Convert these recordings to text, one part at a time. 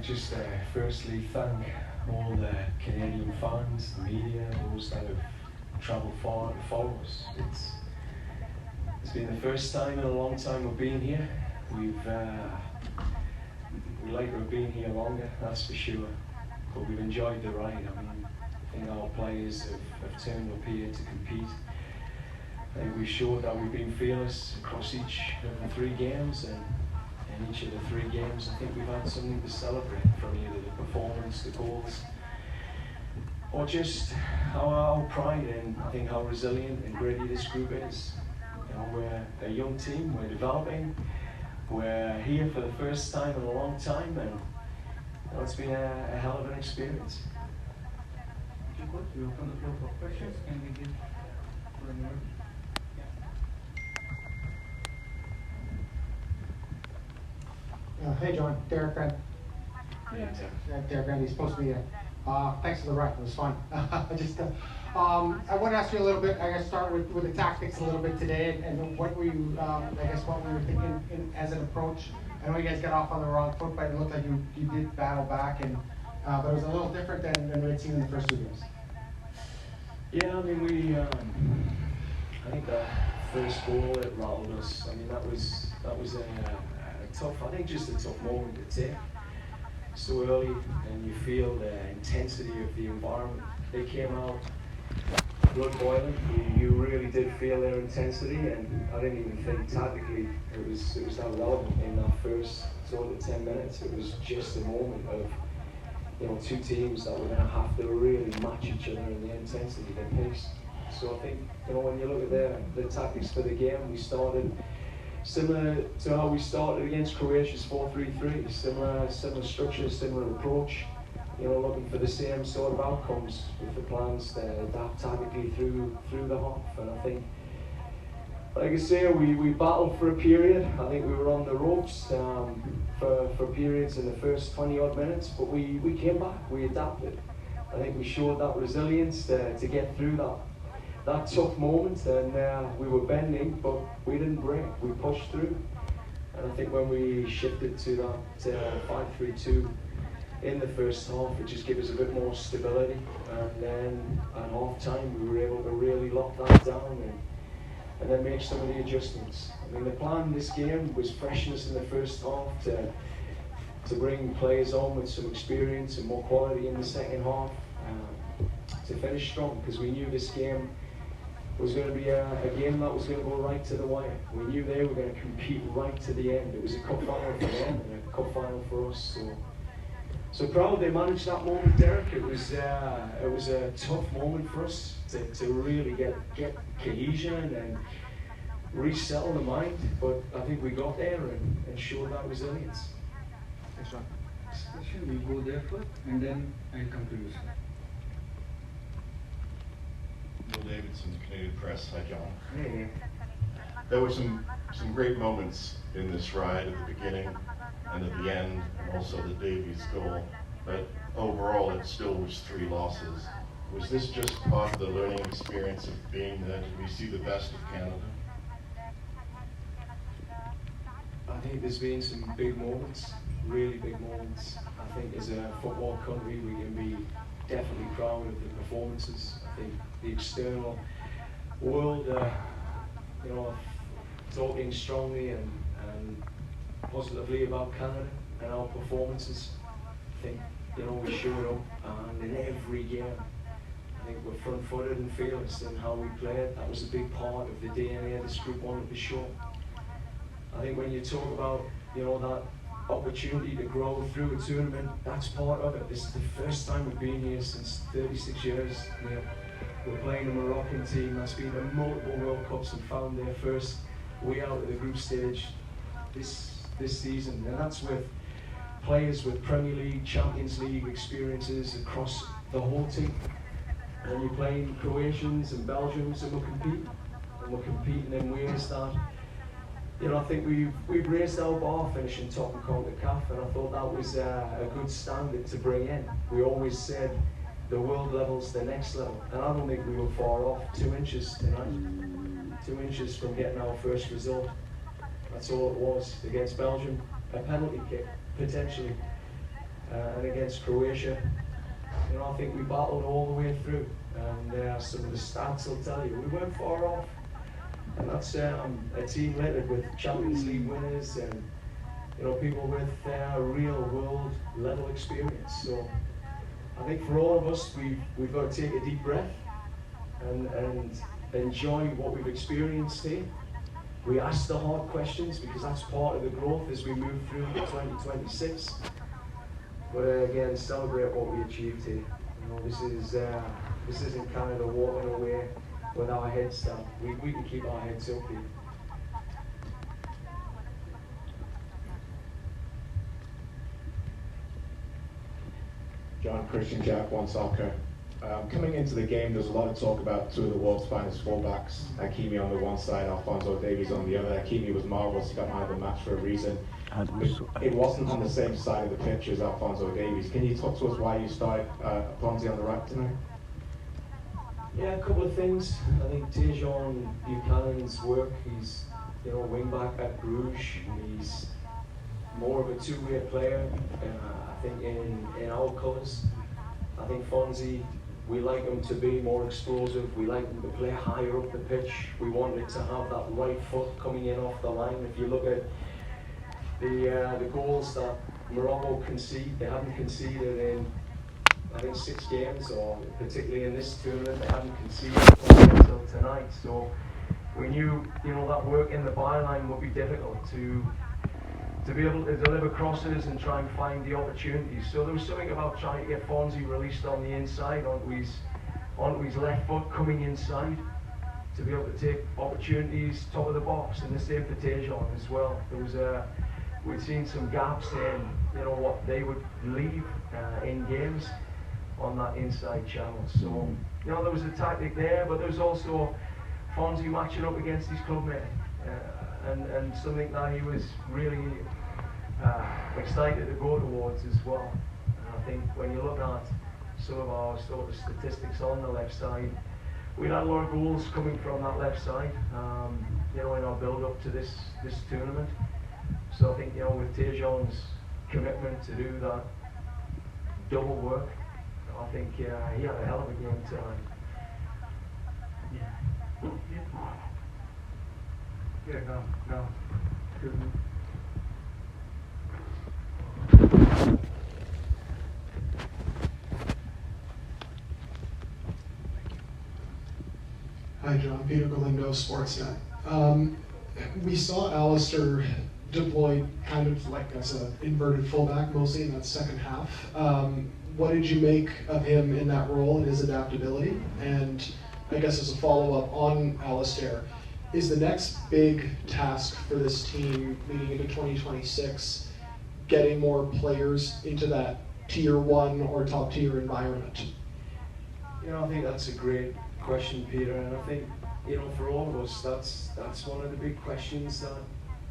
just firstly thank all the Canadian fans, the media, those that have travelled far to follow us. It's been the first time in a long time we've been here. We like to have been here longer, that's for sure. But we've enjoyed the ride. I mean, I think our players have turned up here to compete. I think we've showed that we've been fearless across each of the three games, and in each of the three games I think we've had something to celebrate, from either the performance, the goals, or just our pride in, I think, how resilient and gritty this group is. You know, we're a young team, we're developing, we're here for the first time in a long time, and you know, it's been a hell of an experience. We open the floor for questions. Can we give for a minute? Hey John, Derek Grant. Yeah, Derek Grant, he's supposed to be here. Thanks for the ride, it was fun. I want to ask you a little bit, I guess start with the tactics a little bit today, and what were you, what we were thinking as an approach. I know you guys got off on the wrong foot, but it looked like you did battle back, and but it was a little different than we had seen in the first two games. Yeah, I mean, I think that first goal, it rattled us. I mean, that was a tough, I think just a tough moment to take. So early, and you feel the intensity of the environment. They came out blood boiling. You really did feel their intensity, and I didn't even think tactically it was that relevant in that first sort of 10 minutes. It was just a moment of, you know, two teams that were going to have to really match each other in the intensity, their pace. So I think, you know, when you look at the tactics for the game, we started similar to how we started against Croatia's 4-3-3, similar structure, similar approach, you know, looking for the same sort of outcomes with the plans to adapt tactically through the half. And I think, like I say, we battled for a period. I think we were on the ropes for periods in the first 20 odd minutes, but we came back, we adapted. I think we showed that resilience to get through that tough moment, and we were bending, but we didn't break, we pushed through. And I think when we shifted to that 5-3-2 in the first half, it just gave us a bit more stability, and then at half time we were able to really lock that down and then make some of the adjustments. I mean, the plan this game was freshness in the first half, to bring players on with some experience and more quality in the second half, to finish strong, because we knew this game was going to be a game that was going to go right to the wire. We knew they were going to compete right to the end. It was a cup final for them and a cup final for us. So proud they managed that moment, Derek. It was a tough moment for us to really get cohesion and resettle the mind. But I think we got there and showed that resilience. Thanks, Ron. Question, we go there first, and then I'll come to you, sir. Bill Davidson, Canadian Press. Hi, John. Hey. There were some great moments in this ride at the beginning and at the end, and also the Davies goal. But overall, it still was 3 losses. Was this just part of the learning experience of being there? Did we see the best of Canada? I think there's been some big moments, really big moments. I think as a football country, we can be definitely proud of the performances. I think the external world, you know, talking strongly and positively about Canada and our performances. I think, you know, we showed up, and in every game, I think we're front-footed and fearless in how we played. That was a big part of the DNA this group wanted to show. I think when you talk about, you know, that opportunity to grow through a tournament, that's part of it. This is the first time we've been here since 36 years. We're playing a Moroccan team that's been to multiple World Cups and found their first way out of the group stage this season. And that's with players with Premier League, Champions League experiences across the whole team. And you're playing Croatians and Belgians, and we're competing in ways that, you know, I think we've raised our bar finishing top in CONCACAF, and I thought that was a good standard to bring in. We always said the world level's the next level, and I don't think we were far off. 2 inches tonight, 2 inches from getting our first result. That's all it was against Belgium. A penalty kick, potentially. and against Croatia. You know, I think we battled all the way through, and some of the stats will tell you we weren't far off. And that's a team littered with Champions League winners and, you know, people with real world level experience. So I think for all of us, we've got to take a deep breath and enjoy what we've experienced here. We ask the hard questions because that's part of the growth as we move through to 2026. But again, celebrate what we achieved here. You know, this isn't Canada walking away with our heads down. We can keep our heads up here. John Christian Jack, One Soccer. Coming into the game, there's a lot of talk about two of the world's finest fullbacks. Hakimi on the one side, Alphonso Davies on the other. Hakimi was marvellous, he got man of the match for a reason. But it wasn't on the same side of the pitch as Alphonso Davies. Can you talk to us why you started Ponzi on the right tonight? Yeah, a couple of things. I think Tejan Buchanan's work, he's, you know, wing back at Bruges. He's more of a two-way player, I think, in our colours. I think Fonzie, we like him to be more explosive. We like him to play higher up the pitch. We wanted to have that right foot coming in off the line. If you look at the goals that Morocco concede, they haven't conceded in, I think, 6 games, or particularly in this tournament, they haven't conceded until tonight. So we knew, you know, that work in the byline would be difficult to be able to deliver crosses and try and find the opportunities. So there was something about trying to get Fonzie released on the inside, onto his left foot, coming inside, to be able to take opportunities, top of the box, and the same for Tejan as well. There was we'd seen some gaps in, you know, what they would leave in games on that inside channel. So, you know, there was a tactic there, but there was also Fonzie matching up against his clubmate, and something that he was really excited to go towards as well. And I think when you look at some of our sort of statistics on the left side, we had a lot of goals coming from that left side, you know, in our build-up to this tournament. So I think, you know, with Tejan's commitment to do that double work, I think he had a hell of a game tonight. No. Hi, John. Peter Galindo, Sportsnet. We saw Alistair deployed kind of like as an inverted fullback, mostly in that second half. What did you make of him in that role and his adaptability? And I guess as a follow-up on Alistair, is the next big task for this team leading into 2026 getting more players into that tier 1 or top tier environment? You know, I think that's a great question, Peter, and I think, you know, for all of us, that's one of the big questions that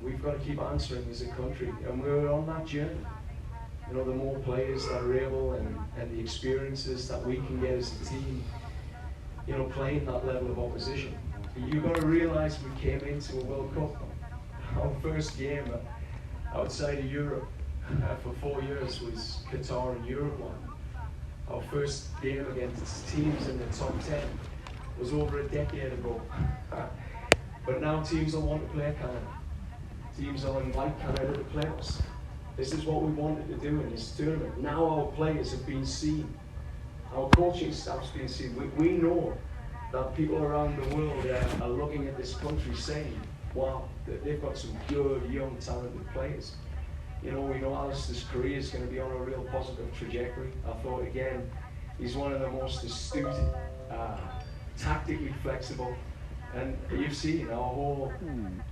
we've got to keep answering as a country, and we're on that journey. You know, the more players that are able and the experiences that we can get as a team, you know, playing that level of opposition. You've got to realise we came into a World Cup. Our first game outside of Europe for 4 years was Qatar and Uruguay. Our first game against teams in the top 10 was over a decade ago. But now teams will want to play Canada. Teams will invite Canada to play us. This is what we wanted to do in this tournament. Now our players have been seen. Our coaching staff's been seen. We know that people around the world are looking at this country saying, wow, they've got some good, young, talented players. You know, we know Alistair's career is going to be on a real positive trajectory. I thought, again, he's one of the most astute, tactically flexible, and you've seen our whole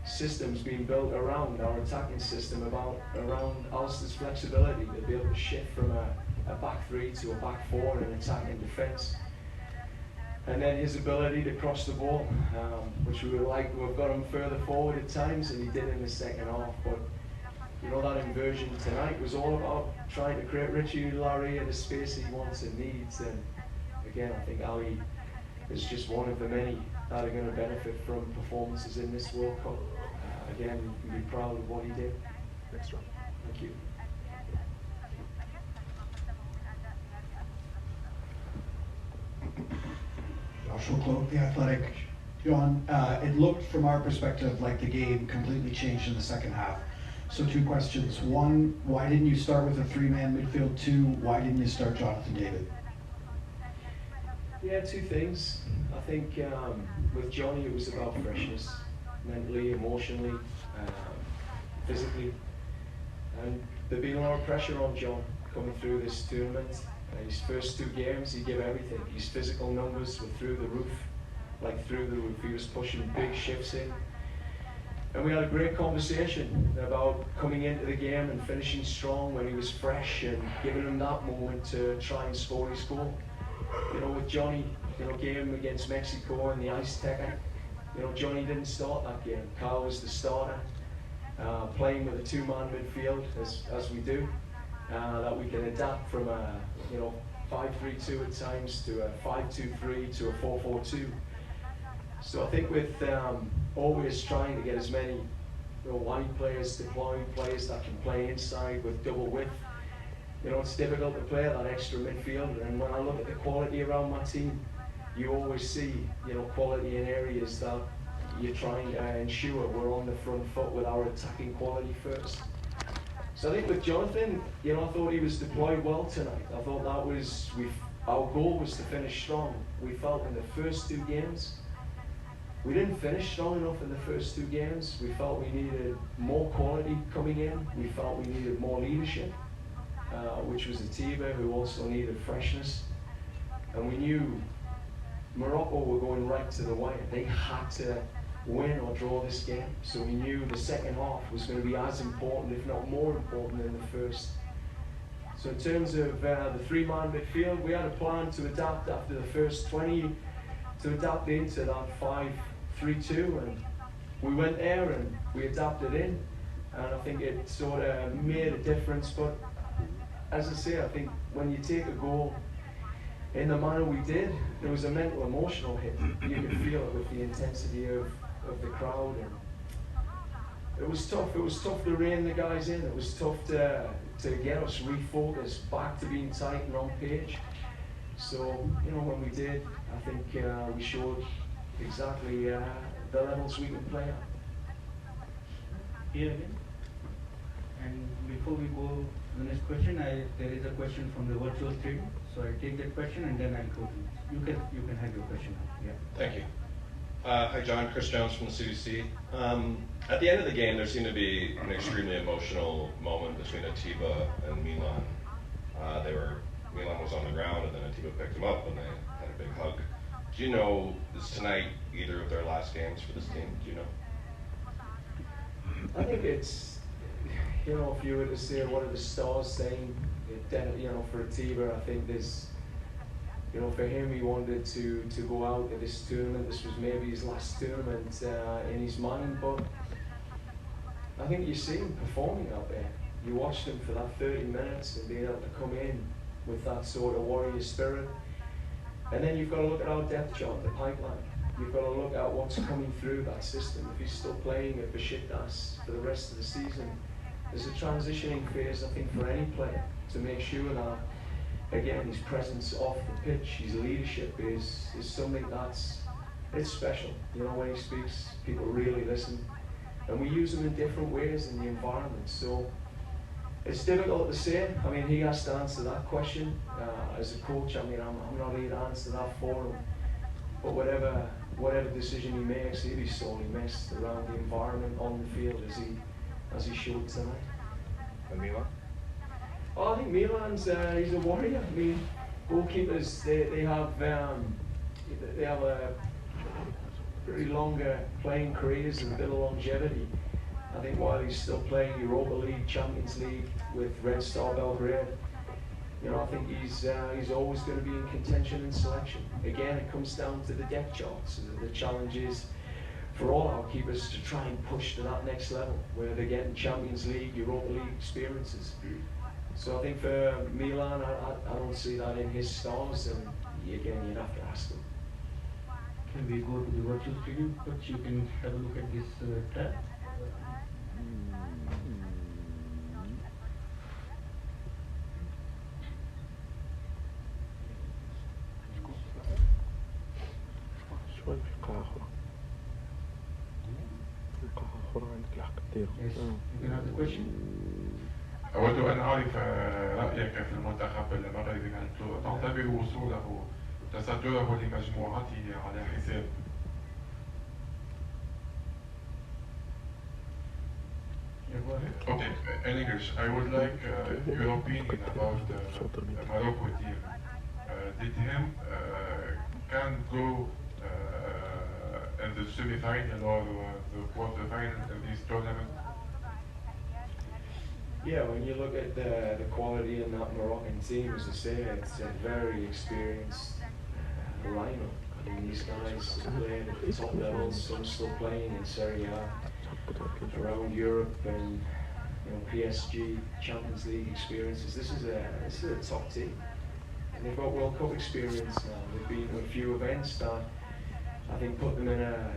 system's been built around our attacking system, around Alistair's flexibility to be able to shift from a back 3 to a back 4 in an attacking defence. And then his ability to cross the ball, which we would like to have got him further forward at times, and he did in the second half. But you know, that inversion tonight was all about trying to create Richie Laryea the space he wants and needs. And again, I think Ali is just one of the many that are going to benefit from performances in this World Cup. Again, you can be proud of what he did. Thanks, John. Thank you. Joshua Cloak, The Athletic. John, it looked from our perspective like the game completely changed in the second half. So 2 questions. 1, why didn't you start with a 3-man midfield? 2, why didn't you start Jonathan David? Yeah, 2 things. I think with Johnny it was about freshness, mentally, emotionally, physically. And there'd been a lot of pressure on John coming through this tournament. His first 2 games, he gave everything. His physical numbers were through the roof, like through the roof. He was pushing big shifts in. And we had a great conversation about coming into the game and finishing strong when he was fresh and giving him that moment to try and score his goal. You know, with Johnny, game against Mexico and the Ice Tecker, Johnny didn't start that game. Carl was the starter, playing with a 2-man midfield as we do, that we can adapt from a 5-3-2 at times to a 5-2-3 to a 4-4-2. So I think with always trying to get as many wide players, deployed players that can play inside with double width, it's difficult to play that extra midfield. And when I look at the quality around my team, you always see quality in areas that you're trying to ensure we're on the front foot with our attacking quality first. So I think with Jonathan, I thought he was deployed well tonight. I thought that was, our goal was to finish strong. We felt in the first 2 games, we didn't finish strong enough in the first 2 games. We felt we needed more quality coming in. We felt we needed more leadership, which was Atiba, who also needed freshness. And we knew Morocco were going right to the wire. They had to win or draw this game. So we knew the second half was going to be as important, if not more important, than the first. So in terms of the 3-man midfield, we had a plan to adapt after the first 20, to adapt into that 5-3-2, and we went there and we adapted in, and I think it sort of made a difference. But as I say, I think when you take a goal in the manner we did, there was a mental, emotional hit. You could feel it with the intensity of the crowd, and it was tough. It was tough to rein the guys in. It was tough to get us refocused back to being tight and on page. So, when we did, I think we showed exactly the levels we can play at. Here again. And before we go to the next question, there is a question from the virtual stream. So I take that question and then I'll go to you. You can have your question now. Yeah. Thank you. Hi, John. Chris Jones from the CDC. At the end of the game, there seemed to be an extremely emotional moment between Atiba and Milan. Milan was on the ground, and then Atiba picked him up, and they had a big hug. Do you know, is tonight either of their last games for this team? Do you know? I think it's, if you were to say what are the stars saying, for Atiba, I think there's, for him, he wanted to go out at this tournament. This was maybe his last tournament in his mind, but I think you see him performing out there. You watched him for that 30 minutes and being able to come in with that sort of warrior spirit. And then you've got to look at our depth chart, the pipeline. You've got to look at what's coming through that system. If he's still playing at Besiktas for the rest of the season, there's a transitioning phase, I think, for any player to make sure that, again, his presence off the pitch, his leadership is something it's special. When he speaks, people really listen. And we use him in different ways in the environment. So it's difficult to say. I mean, he has to answer that question as a coach. I mean, I'm not here to answer that for him. But whatever decision he makes, he'll be sorely missed around the environment on the field as he showed tonight. And Milan? Oh, I think Milan's he's a warrior. I mean, goalkeepers they have a pretty longer playing careers and a bit of longevity. I think while he's still playing Europa League, Champions League with Red Star Belgrade, I think he's always going to be in contention and selection. Again, it comes down to the depth charts. The challenge is for all our keepers to try and push to that next level where they're getting Champions League, Europa League experiences. So I think for Milan, I don't see that in his stars, and again, you'd have to ask him. Can we go to the virtual studio? But you can have a look at this tab. Yes, you can have the question. أود أن أعرف رأيك في المنتخب المغربي، هل تعتبر وصوله تصدره لمجموعته على حساب؟ Okay, in English, I would like your opinion about the Morocco team. Did him can go in the semi-final or the quarter-final in this tournament? Yeah, when you look at the quality in that Moroccan team, as I say, it's a very experienced lineup. I mean, these guys played at the top levels, some still playing in Serie A, around Europe, and PSG, Champions League experiences. This is a top team, and they've got World Cup experience now. They've been to a few events that I think put them in a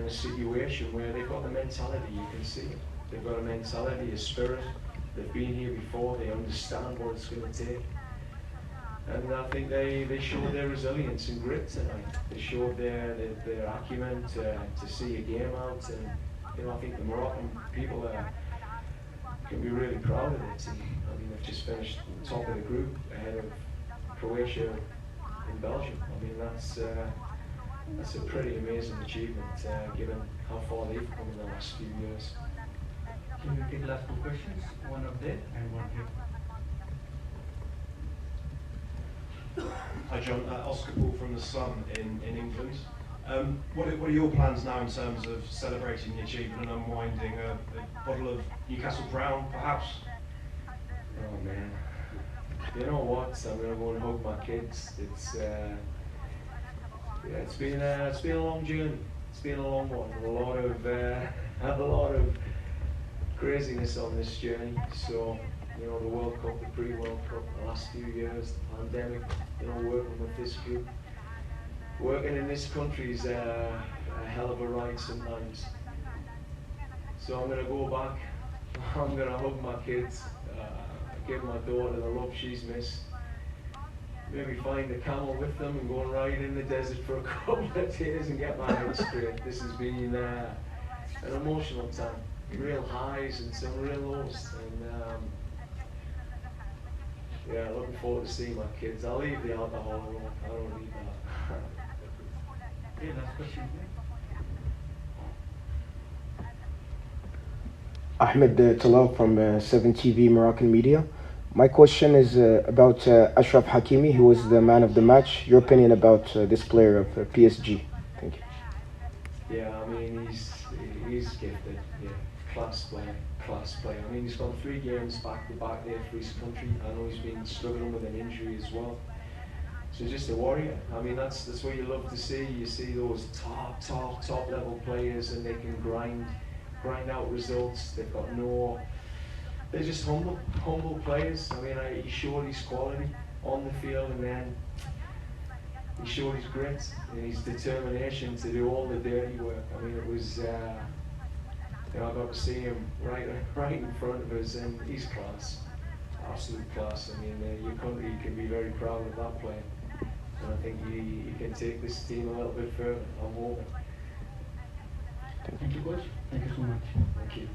situation where they've got the mentality. You can see it. They've got a mentality, a spirit. They've been here before. They understand what it's going to take. And I think they showed their resilience and grit tonight. They showed their acumen to see a game out. And I think the Moroccan people can be really proud of their team. I mean, they've just finished top of the group ahead of Croatia and Belgium. I mean, that's a pretty amazing achievement given how far they've come in the last few years. Can we take the last two questions? One up there and one here. Hi John, Oscar Paul from The Sun in England. What are your plans now in terms of celebrating the achievement and unwinding a bottle of Newcastle Brown, perhaps? Oh man, you know what? I'm gonna go and hug my kids. It's been a long journey. It's been a long one. A lot of craziness on this journey. So, the World Cup, the pre-World Cup, the last few years, the pandemic, working with this group. Working in this country is a hell of a ride sometimes. So I'm going to go back, I'm going to hug my kids, give my daughter the love she's missed. Maybe find a camel with them and go and ride in the desert for a couple of days and get my head straight. This has been an emotional time. Real highs and some real lows, and looking forward to seeing my kids. I'll leave the alcohol alone. I don't need that. Okay, last question. Ahmed Talal from 7 TV Moroccan Media. My question is about Ashraf Hakimi, who was the man of the match. Your opinion about this player of PSG? Thank you. Yeah, I mean, he's gifted. Yeah. Class player. I mean, he's gone 3 games back to back there for his country. I know he's been struggling with an injury as well. So just a warrior. I mean, that's what you love to see. You see those top level players, and they can grind out results. They've got they're just humble players. I mean, he showed his quality on the field, and then he showed his grit and his determination to do all the dirty work. I mean, it was. I got to see him right in front of us, and he's class, absolute class. I mean, your country can be very proud of that player, and I think he can take this team a little bit further. I'm hoping. Thank you, coach. Thank you so much. Thank you.